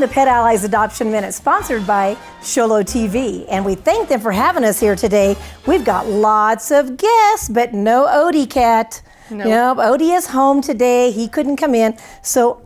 to Pet Allies Adoption Minute, sponsored by Sholo TV. And we thank them for having us here today. We've got lots of guests, but no Odie cat. Nope, Odie is home today. He couldn't come in. So,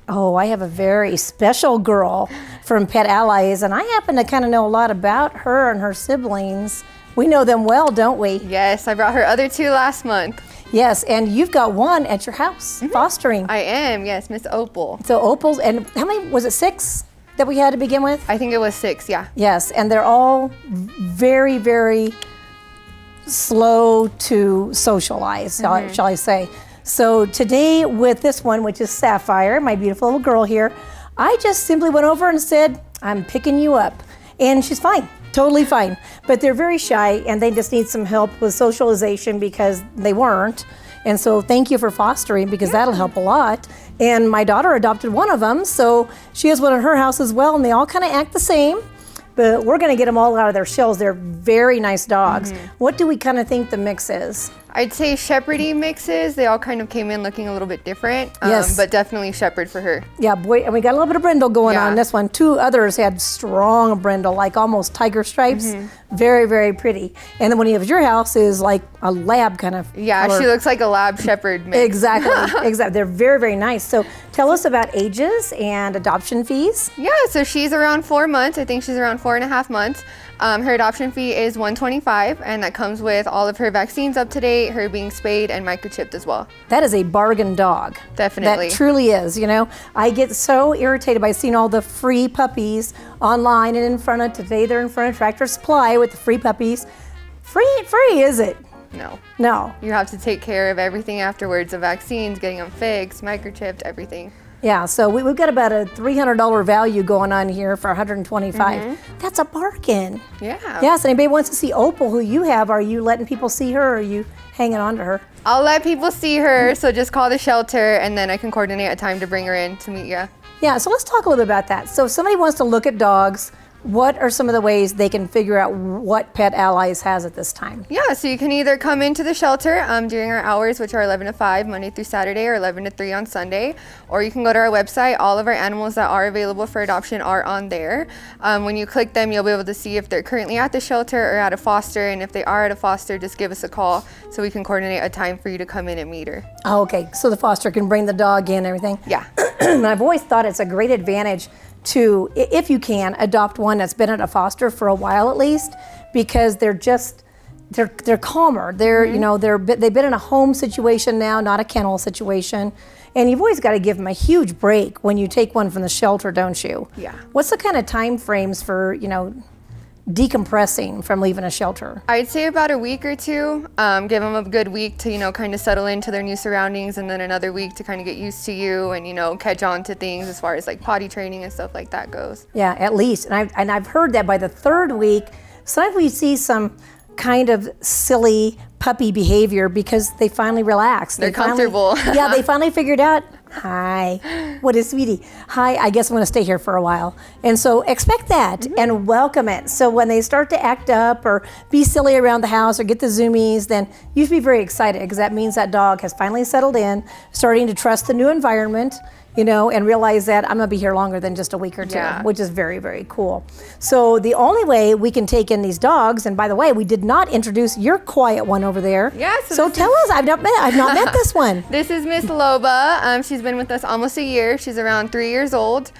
I have a very special girl from Pet Allies, and I happen to kind of know a lot about her and her siblings. We know them well, don't we? Yes, I brought her other two last month. Yes, and you've got one at your house, fostering. I am, yes, Miss Opal. So Opal's, and how many, was it 6 that we had to begin with? I think it was 6, yeah. Yes, and they're all very, very slow to socialize, shall I say. So today with this one, which is Sapphire, my beautiful little girl here, I just simply went over and said, I'm picking you up. And she's fine. Totally fine, but they're very shy and they just need some help with socialization because they weren't. And so thank you for fostering because that'll help a lot. And my daughter adopted one of them, so she has one at her house as well, and they all kind of act the same, but we're gonna get them all out of their shells. They're very nice dogs. What do we kind of think the mix is? I'd say Shepherdy mixes. They all kind of came in looking a little bit different, Yes. but definitely Shepherd for her. Yeah, boy, and we got a little bit of brindle going on this one. 2 others had strong brindle, like almost tiger stripes. Very, very pretty. And then when you have your house is like a lab kind of color. She looks like a lab shepherd mix. Exactly, exactly. They're very, very nice. So tell us about ages and adoption fees. Yeah, so she's around 4 months. I think she's around 4.5 months. Her adoption fee is $125, and that comes with all of her vaccines up to date, her being spayed and microchipped as well. That is a bargain dog. Definitely. That truly is, you know. I get so irritated by seeing all the free puppies online and in front of, today they're in front of Tractor Supply with the free puppies. Free, is it? No. No. You have to take care of everything afterwards, the vaccines, getting them fixed, microchipped, everything. Yeah, so we've got about a $300 value going on here for $125. That's a bargain. Yeah. Yes, anybody wants to see Opal, who you have, are you letting people see her or are you hanging on to her? I'll let people see her, so just call the shelter and then I can coordinate a time to bring her in to meet you. Yeah, so let's talk a little bit about that. So if somebody wants to look at dogs, what are some of the ways they can figure out what Pet Allies has at this time? Yeah, so you can either come into the shelter during our hours, which are 11 to 5, Monday through Saturday, or 11 to 3 on Sunday, or you can go to our website. All of our animals that are available for adoption are on there. When you click them, you'll be able to see if they're currently at the shelter or at a foster, and if they are at a foster, just give us a call so we can coordinate a time for you to come in and meet her. Oh, okay, so the foster can bring the dog in and everything? Yeah. And I've always thought it's a great advantage to, if you can, adopt one that's been at a foster for a while at least, because they're calmer. They're they've been in a home situation now, not a kennel situation, and you've always got to give them a huge break when you take one from the shelter, don't you? Yeah. What's the kind of time frames for decompressing from leaving a shelter? I'd say about a week or 2. Give them a good week to, kind of settle into their new surroundings, and then another week to kind of get used to you and, catch on to things as far as like potty training and stuff like that goes. Yeah, at least. And I've heard that by the 3rd week, sometimes we see some kind of silly puppy behavior because they finally relax. They're comfortable. Yeah, they finally figured out, hi, what is sweetie? Hi, I guess I'm gonna stay here for a while. And so expect that and welcome it. So when they start to act up or be silly around the house or get the zoomies, then you should be very excited because that means that dog has finally settled in, starting to trust the new environment, and realize that I'm gonna be here longer than just a week or 2, which is very, very cool. So the only way we can take in these dogs, and by the way, we did not introduce your quiet one over there. Yeah. So tell us, I've not met this one. This is Miss Loba. She's been with us almost a year. She's around 3 years old.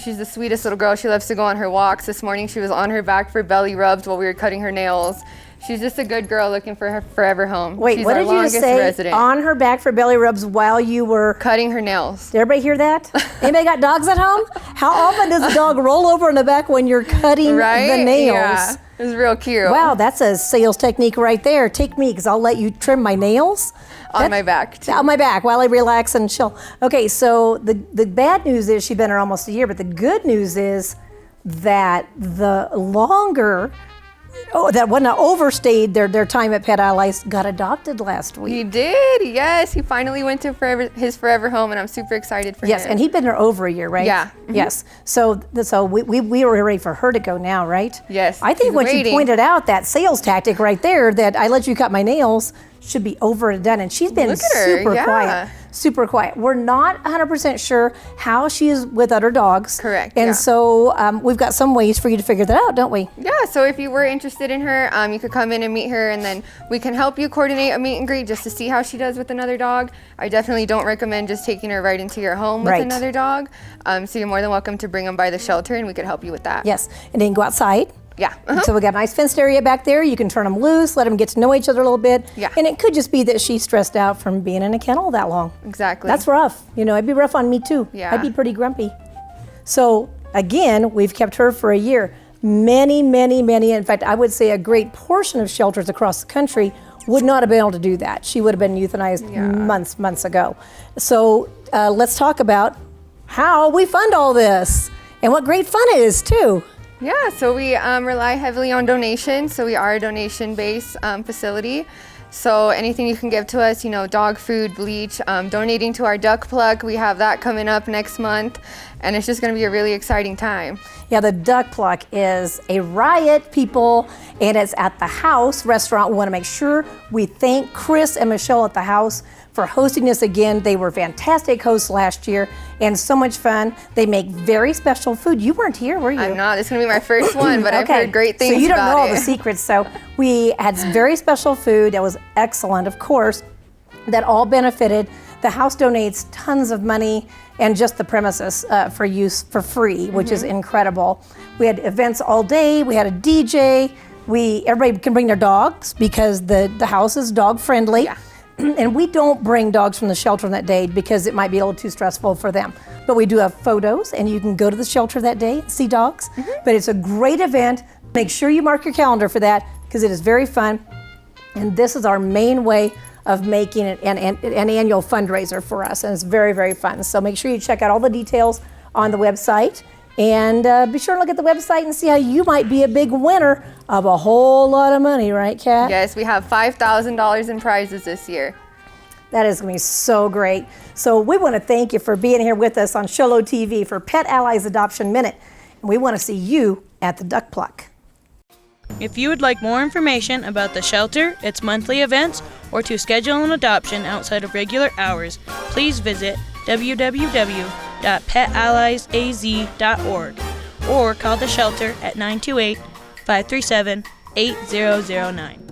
She's the sweetest little girl. She loves to go on her walks. This morning she was on her back for belly rubs while we were cutting her nails. She's just a good girl looking for her forever home. Wait, She's what did you say? Resident. On her back for belly rubs while you were cutting her nails. Did everybody hear that? Anybody got dogs at home? How often does the dog roll over in the back when you're cutting the nails? Yeah, it was real cute. Wow, that's a sales technique right there. Take me, because I'll let you trim my nails. On my back, too. On my back while I relax and chill. Okay, so the bad news is she's been here almost a year, but the good news is that the longer that one overstayed their time at Pet Allies, got adopted last week. He did, yes. He finally went to his forever home, and I'm super excited for him. Yes, and he'd been there over a year, right? Yeah. Yes. So we were ready for her to go now, right? Yes. I think when she pointed out that sales tactic right there, that I let you cut my nails, should be over and done. And she's been Look at her, super yeah. quiet. Super quiet. We're not 100% sure how she is with other dogs. Correct, And yeah. so we've got some ways for you to figure that out, don't we? Yeah, so if you were interested in her, you could come in and meet her, and then we can help you coordinate a meet and greet just to see how she does with another dog. I definitely don't recommend just taking her right into your home with Right. another dog. So you're more than welcome to bring them by the shelter, and we could help you with that. Yes. And then go outside. Yeah. So we got a nice fenced area back there. You can turn them loose, let them get to know each other a little bit. Yeah. And it could just be that she's stressed out from being in a kennel that long. Exactly. That's rough. You know, it'd be rough on me too. Yeah. I'd be pretty grumpy. So again, we've kept her for a year. Many, in fact, I would say a great portion of shelters across the country would not have been able to do that. She would have been euthanized months ago. So let's talk about how we fund all this and what great fun it is too. Yeah, so we rely heavily on donations. So we are a donation-based facility. So anything you can give to us, you know, dog food, bleach, donating to our duck pluck. We have that coming up next month, and it's just going to be a really exciting time. Yeah, the duck pluck is a riot, people, and it's at the House restaurant. We want to make sure we thank Chris and Michelle at the House for hosting this again. They were fantastic hosts last year and so much fun. They make very special food. You weren't here, were you? I'm not. This is going to be my first one, but I've heard great things So you don't about know all it. the secrets. So we had very special food that was excellent, of course, that all benefited. The House donates tons of money and just the premises for use for free, which is incredible. We had events all day. We had a DJ. Everybody can bring their dogs because the house is dog friendly. Yeah. And we don't bring dogs from the shelter on that day because it might be a little too stressful for them. But we do have photos, and you can go to the shelter that day and see dogs. But it's a great event. Make sure you mark your calendar for that because it is very fun. And this is our main way of making it an annual fundraiser for us. And it's very, very fun. So make sure you check out all the details on the website. And be sure to look at the website and see how you might be a big winner of a whole lot of money, right, Kat? Yes, we have $5,000 in prizes this year. That is going to be so great. So we want to thank you for being here with us on Sholo TV for Pet Allies Adoption Minute. And we want to see you at the Duck Pluck. If you would like more information about the shelter, its monthly events, or to schedule an adoption outside of regular hours, please visit www.PetAlliesAz.org or call the shelter at 928-537-8009.